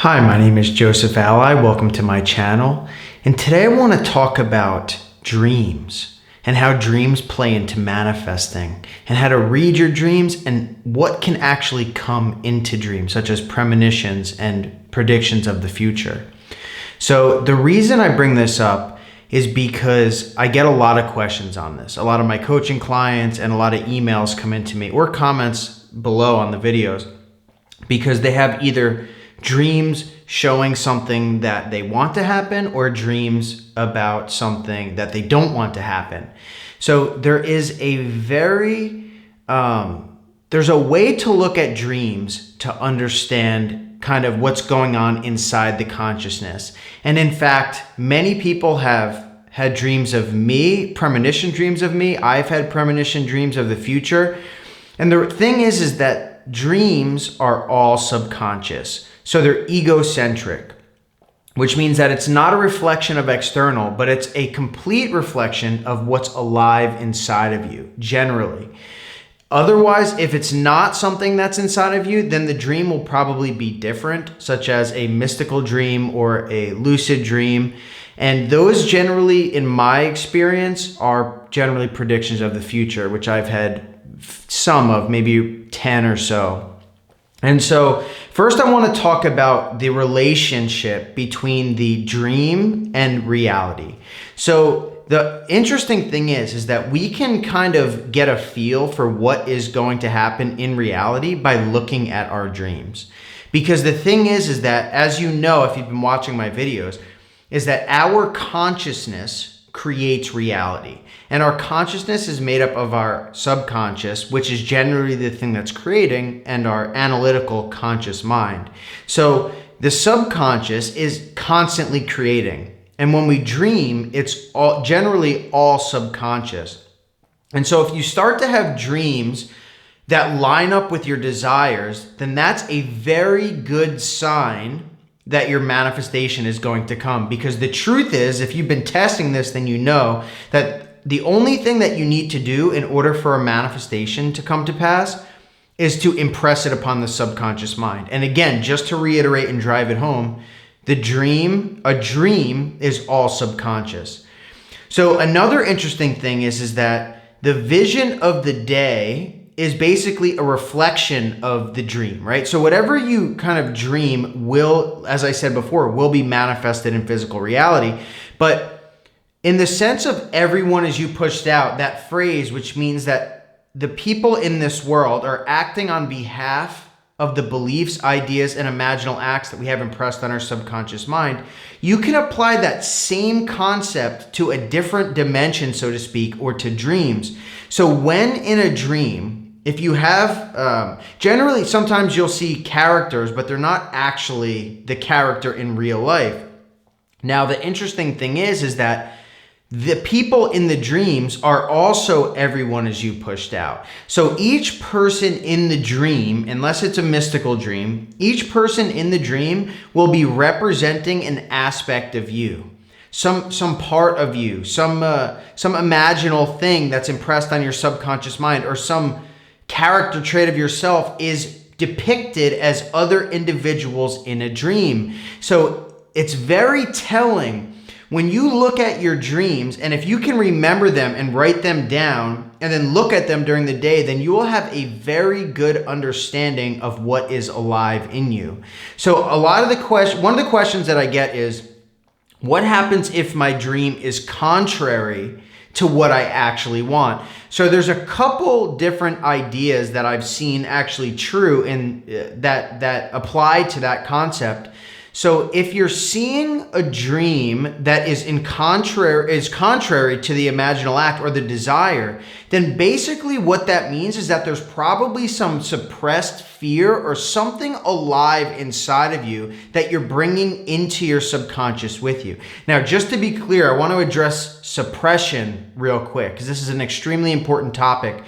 Hi, my name is Joseph Alai. Welcome to my channel. And today I want to talk about dreams and how dreams play into manifesting and how to read your dreams and what can actually come into dreams, such as premonitions and predictions of the future. So the reason I bring this up is because I get a lot of questions on this. A lot of my coaching clients and a lot of emails come into me or comments below on the videos because they have either dreams showing something that they want to happen or dreams about something that they don't want to happen. So there is a there's a way to look at dreams to understand kind of what's going on inside the consciousness. And in fact, many people have had dreams of me, premonition dreams of me. I've had premonition dreams of the future. And the thing is that dreams are all subconscious. So they're egocentric, which means that it's not a reflection of external, but it's a complete reflection of what's alive inside of you, generally. Otherwise, if it's not something that's inside of you, then the dream will probably be different, such as a mystical dream or a lucid dream. And those generally, in my experience, are generally predictions of the future, which I've had some of, maybe 10 or so. And so first I want to talk about the relationship between the dream and reality. So the interesting thing is that we can kind of get a feel for what is going to happen in reality by looking at our dreams. Because the thing is that, as you know, if you've been watching my videos, is that our consciousness creates reality. And our consciousness is made up of our subconscious, which is generally the thing that's creating, and our analytical conscious mind. So the subconscious is constantly creating. And when we dream, it's generally all subconscious. And so if you start to have dreams that line up with your desires, then that's a very good sign that your manifestation is going to come. Because the truth is, if you've been testing this, then you know that the only thing that you need to do in order for a manifestation to come to pass is to impress it upon the subconscious mind. And again, just to reiterate and drive it home, a dream is all subconscious. So another interesting thing is that the vision of the day is basically a reflection of the dream, right? So whatever you kind of dream will, as I said before, will be manifested in physical reality. But in the sense of everyone as you pushed out, that phrase, which means that the people in this world are acting on behalf of the beliefs, ideas, and imaginal acts that we have impressed on our subconscious mind, you can apply that same concept to a different dimension, so to speak, or to dreams. So when in a dream, if you have, generally, sometimes you'll see characters, but they're not actually the character in real life. Now, the interesting thing is that the people in the dreams are also everyone as you pushed out. So each person in the dream, unless it's a mystical dream, each person in the dream will be representing an aspect of you. Some part of you, some imaginal thing that's impressed on your subconscious mind, or some character trait of yourself is depicted as other individuals in a dream. So it's very telling when you look at your dreams, and if you can remember them and write them down and then look at them during the day, then you will have a very good understanding of what is alive in you. So one of the questions that I get is, what happens if my dream is contrary to what I actually want? So there's a couple different ideas that I've seen actually true in that apply to that concept. So if you're seeing a dream that is contrary to the imaginal act or the desire, then basically what that means is that there's probably some suppressed fear or something alive inside of you that you're bringing into your subconscious with you. Now, just to be clear, I want to address suppression real quick, because this is an extremely important topic.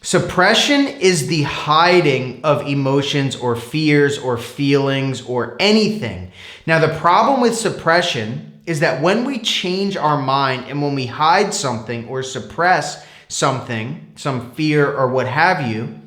Suppression is the hiding of emotions or fears or feelings or anything. Now, the problem with suppression is that when we change our mind and when we hide something or suppress something, some fear or what have you,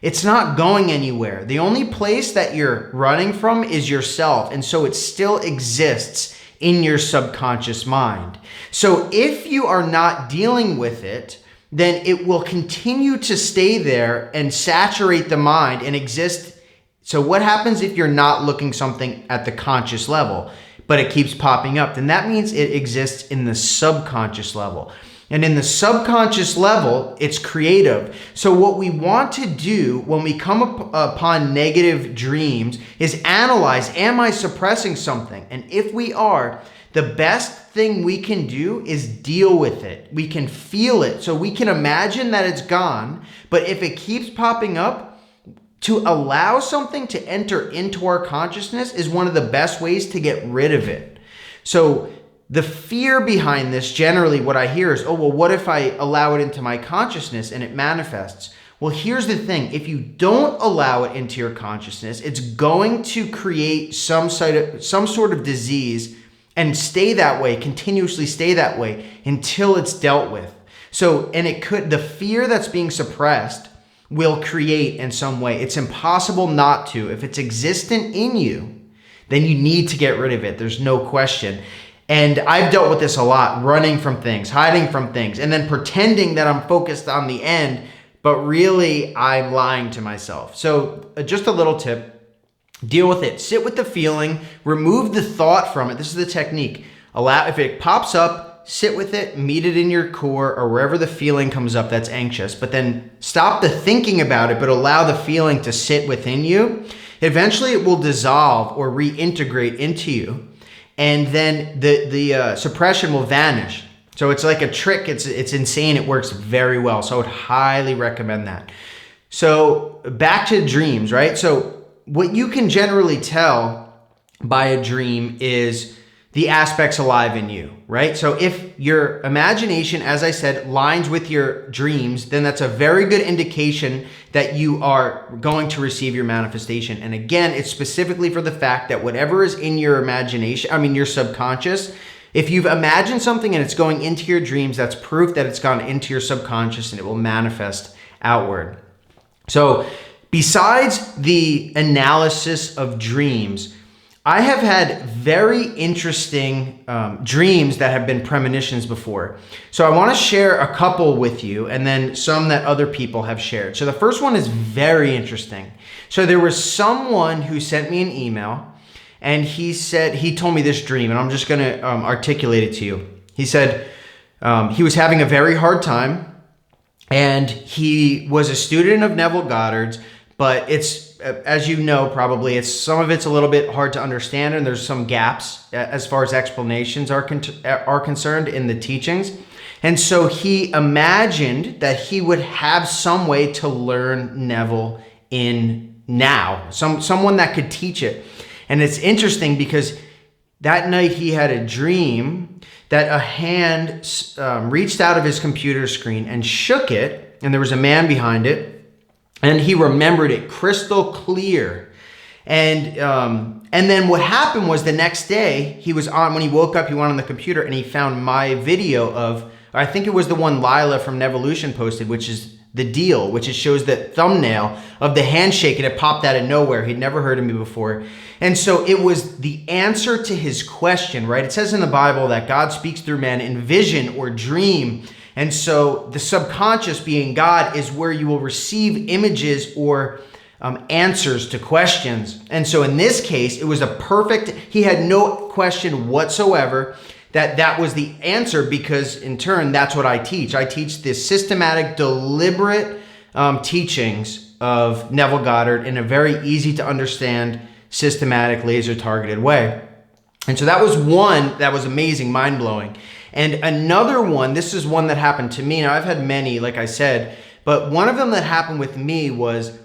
It's not going anywhere. The only place that you're running from is yourself. And so it still exists in your subconscious mind. So if you are not dealing with it, then it will continue to stay there and saturate the mind and exist. So what happens if you're not looking something at the conscious level, but it keeps popping up? Then that means it exists in the subconscious level. And in the subconscious level, it's creative. So what we want to do when we come upon negative dreams is analyze, am I suppressing something? And if we are, the best thing we can do is deal with it. We can feel it. So we can imagine that it's gone, but if it keeps popping up, to allow something to enter into our consciousness is one of the best ways to get rid of it. So the fear behind this, generally what I hear is, oh, well, what if I allow it into my consciousness and it manifests? Well, here's the thing. If you don't allow it into your consciousness, it's going to create some sort of disease and stay that way, continuously stay that way until it's dealt with. So, and the fear that's being suppressed will create in some way. It's impossible not to. If it's existent in you, then you need to get rid of it. There's no question. And I've dealt with this a lot, running from things, hiding from things, and then pretending that I'm focused on the end, but really I'm lying to myself. So just a little tip, deal with it. Sit with the feeling, remove the thought from it. This is the technique. If it pops up, sit with it, meet it in your core or wherever the feeling comes up that's anxious, but then stop the thinking about it, but allow the feeling to sit within you. Eventually it will dissolve or reintegrate into you. And then the suppression will vanish. So it's like a trick. It's insane. It works very well. So I would highly recommend that. So back to dreams, right? So what you can generally tell by a dream is the aspects alive in you, right? So if your imagination, as I said, lines with your dreams, then that's a very good indication that you are going to receive your manifestation. And again, it's specifically for the fact that whatever is in your imagination, your subconscious, if you've imagined something and it's going into your dreams, that's proof that it's gone into your subconscious and it will manifest outward. So besides the analysis of dreams, I have had very interesting dreams that have been premonitions before. So I want to share a couple with you and then some that other people have shared. So the first one is very interesting. So there was someone who sent me an email and he told me this dream, and I'm just going to articulate it to you. He said he was having a very hard time and he was a student of Neville Goddard's, but it's, as you know, probably some of it's a little bit hard to understand, and there's some gaps as far as explanations are concerned in the teachings. And so he imagined that he would have some way to learn Neville in now, someone that could teach it. And it's interesting because that night he had a dream that a hand reached out of his computer screen and shook it, and there was a man behind it. And he remembered it crystal clear. And then what happened was the next day when he woke up, he went on the computer and he found my video of, I think it was the one Lila from Nevolution posted, which is the deal, which shows the thumbnail of the handshake, and it popped out of nowhere. He'd never heard of me before. And so it was the answer to his question, right? It says in the Bible that God speaks through man in vision or dream. And so the subconscious, being God, is where you will receive images or answers to questions. And so in this case, it was he had no question whatsoever that was the answer, because in turn, that's what I teach. I teach the systematic, deliberate teachings of Neville Goddard in a very easy to understand, systematic, laser targeted way. And so that was one that was amazing, mind blowing. And another one, this is one that happened to me. Now, I've had many, like I said, but one of them that happened with me was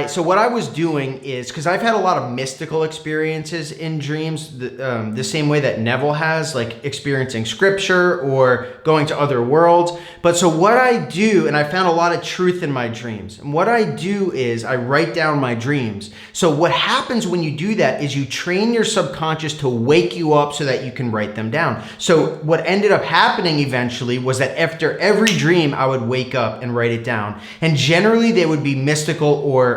So what I was doing is, because I've had a lot of mystical experiences in dreams, the same way that Neville has, like experiencing scripture or going to other worlds. But so what I do, and I found a lot of truth in my dreams, and what I do is I write down my dreams. So what happens when you do that is you train your subconscious to wake you up so that you can write them down. So what ended up happening eventually was that after every dream, I would wake up and write it down. And generally they would be mystical or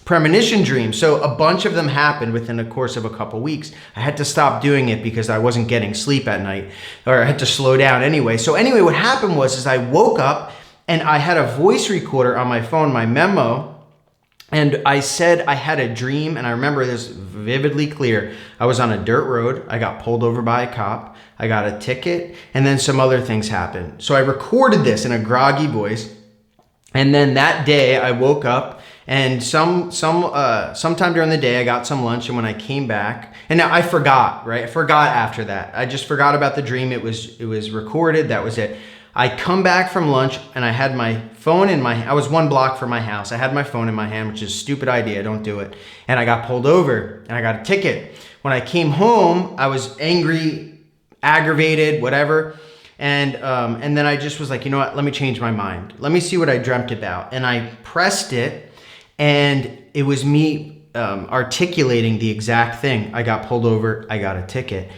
premonition dreams. So a bunch of them happened within the course of a couple weeks. I had to stop doing it because I wasn't getting sleep at night, or I had to slow down anyway. So anyway, what happened was I woke up and I had a voice recorder on my phone, my memo, and I said I had a dream, and I remember this vividly clear. I was on a dirt road. I got pulled over by a cop. I got a ticket, and then some other things happened. So I recorded this in a groggy voice. And then that day I woke up, and sometime during the day I got some lunch, and when I came back, and now I forgot, right? I forgot after that. I just forgot about the dream. It was recorded. That was it. I come back from lunch and I had my phone in my, I was 1 block from my house. I had my phone in my hand, which is a stupid idea. Don't do it. And I got pulled over and I got a ticket. When I came home, I was angry, aggravated, whatever. And then I just was like, you know what? Let me change my mind. Let me see what I dreamt about. And I pressed it, and it was me articulating the exact thing. I got pulled over. I got a ticket.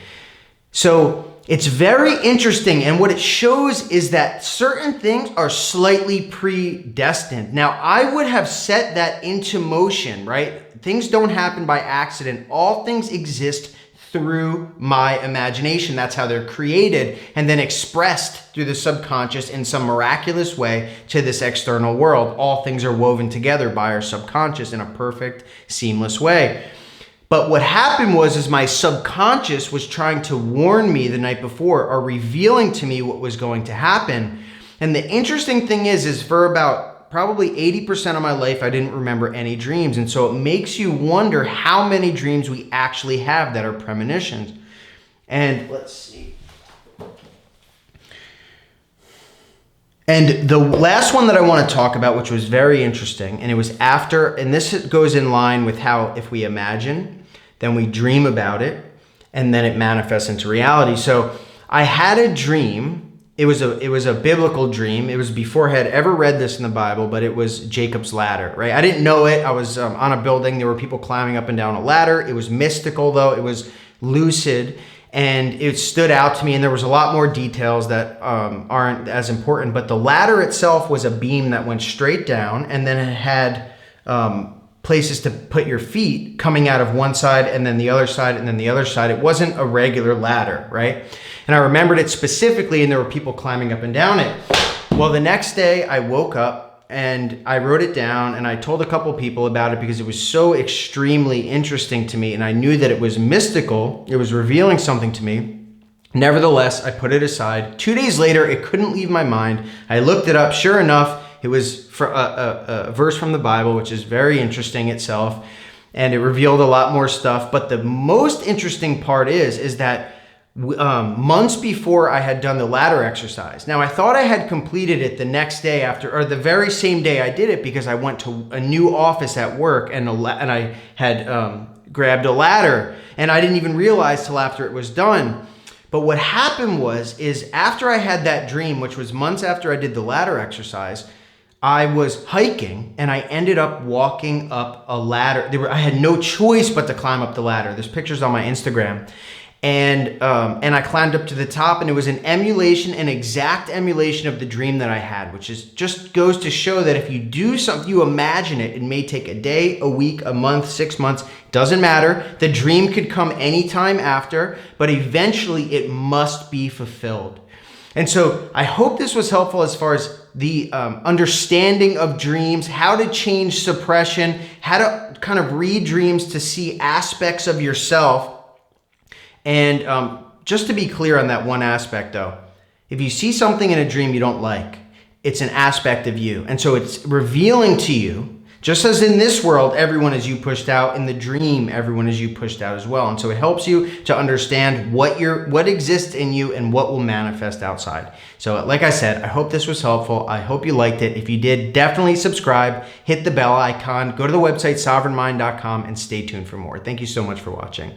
So it's very interesting. And what it shows is that certain things are slightly predestined. Now, I would have set that into motion, right? Things don't happen by accident. All things exist through my imagination. That's how they're created and then expressed through the subconscious in some miraculous way to this external world. All things are woven together by our subconscious in a perfect, seamless way. But what happened was my subconscious was trying to warn me the night before, or revealing to me what was going to happen. And the interesting thing is for about probably 80% of my life, I didn't remember any dreams. And so it makes you wonder how many dreams we actually have that are premonitions. And let's see. And the last one that I want to talk about, which was very interesting, and it was after, and this goes in line with how if we imagine, then we dream about it, and then it manifests into reality. So I had a dream. It was a biblical dream. It was before I had ever read this in the Bible, but it was Jacob's ladder, right? I didn't know it. I was on a building. There were people climbing up and down a ladder. It was mystical, though. It was lucid, and it stood out to me. And there was a lot more details that aren't as important. But the ladder itself was a beam that went straight down, and then it had places to put your feet coming out of one side and then the other side and then the other side. It wasn't a regular ladder, right? And I remembered it specifically, and there were people climbing up and down it. Well, the next day I woke up and I wrote it down, and I told a couple people about it because it was so extremely interesting to me, and I knew that it was mystical. It was revealing something to me. Nevertheless, I put it aside. 2 days later, it couldn't leave my mind. I looked it up. Sure enough, it was for a verse from the Bible, which is very interesting itself, and it revealed a lot more stuff. But the most interesting part is that months before I had done the ladder exercise. Now, I thought I had completed it the next day after, or the very same day I did it, because I went to a new office at work, and I had grabbed a ladder, and I didn't even realize till after it was done. But what happened is after I had that dream, which was months after I did the ladder exercise, I was hiking, and I ended up walking up a ladder. I had no choice but to climb up the ladder. There's pictures on my Instagram. And I climbed up to the top, and it was an exact emulation of the dream that I had, which is just goes to show that if you do something, you imagine it, it may take a day, a week, a month, 6 months, doesn't matter. The dream could come anytime after, but eventually it must be fulfilled. And so I hope this was helpful as far as the understanding of dreams, how to change suppression, how to kind of read dreams to see aspects of yourself. And just to be clear on that one aspect, though, if you see something in a dream you don't like, it's an aspect of you. And so it's revealing to you Just as in this world, everyone is you pushed out, in the dream, everyone is you pushed out as well. And so it helps you to understand what exists in you and what will manifest outside. So like I said, I hope this was helpful. I hope you liked it. If you did, definitely subscribe, hit the bell icon, go to the website sovereignmind.com, and stay tuned for more. Thank you so much for watching.